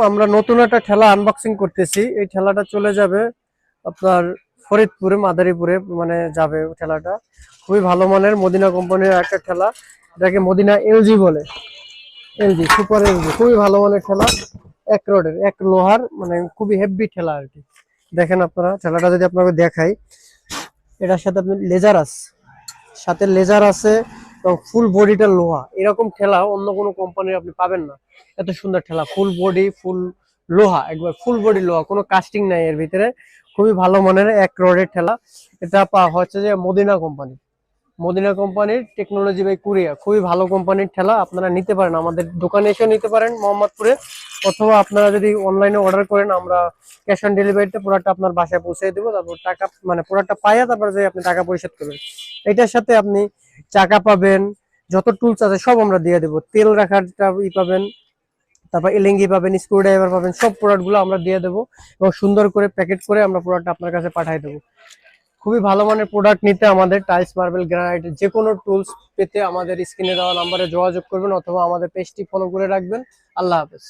আমরা নতুন একটা ঠেলা আনবক্সিং করতেছি। এই ঠেলাটা চলে যাবে আপনার ফরিদপুরে, মাদারীপুরে মানে যাবে ঠেলাটা। খুবই ভালো মানের মদিনা কোম্পানির একটা ঠেলা, এটাকে মদিনা এলজি বলে। এলজি সুপার এলজি, খুবই ভালো মানের ঠেলা। এক রডের, এক লোহার, মানে খুবই হেভি ঠেলা আর কি। দেখেন আপনারা ঠেলাটা যদি আপনাকে দেখাই, এটার সাথে আপনি লেজার আছে, সাথে লেজার আছে এবং ফুল বডিটা লোহা। এরকম ঠেলা অন্য কোনো কোম্পানির আপনি পাবেন না। এত সুন্দর ঠেলা, ফুল বডি, ফুল লোহা, একবার ফুল বডি লোহা, কোনো কাস্টিং নাই এর ভিতরে। খুবই ভালো মানের এক রডের ঠেলা। এটা হচ্ছে যে মদিনা কোম্পানি, মদিনা কোম্পানির টেকনোলজি বাই কুরিয়া, খুবই ভালো কোম্পানির ঠেলা। আপনারা নিতে পারেন, আমাদের দোকানে এসে নিতে পারেন মোহাম্মদপুরে, অথবা আপনারা যদি অনলাইনে অর্ডার করেন, আমরা ক্যাশ অন ডেলিভারিতে প্রোডাক্টটা আপনার বাসায় পৌঁছে দেবো। তারপর টাকা মানে প্রোডাক্টটা পাইয়া তারপর যে আপনি টাকা পরিশোধ করবেন। এটার সাথে আপনি চাকা পাবেন, যত টুলস আছে সব আমরা দিয়ে দেবো। তেল রাখার পাবেন, তারপর এলিঙ্গি পাবেন, স্ক্রু ড্রাইভার পাবেন, সব প্রোডাক্ট গুলো আমরা দিয়ে দেবো এবং সুন্দর করে প্যাকেট করে আমরা প্রোডাক্ট আপনার কাছে পাঠিয়ে দেবো। খুবই ভালো মানের প্রোডাক্ট নিতে আমাদের টাইলস, মার্বেল, গ্রানাইট যে কোনো টুলস পেতে আমাদের স্ক্রিনে দেওয়া নাম্বারে যোগাযোগ করবেন অথবা আমাদের পেজটি ফলো করে রাখবেন। আল্লাহ হাফেজ।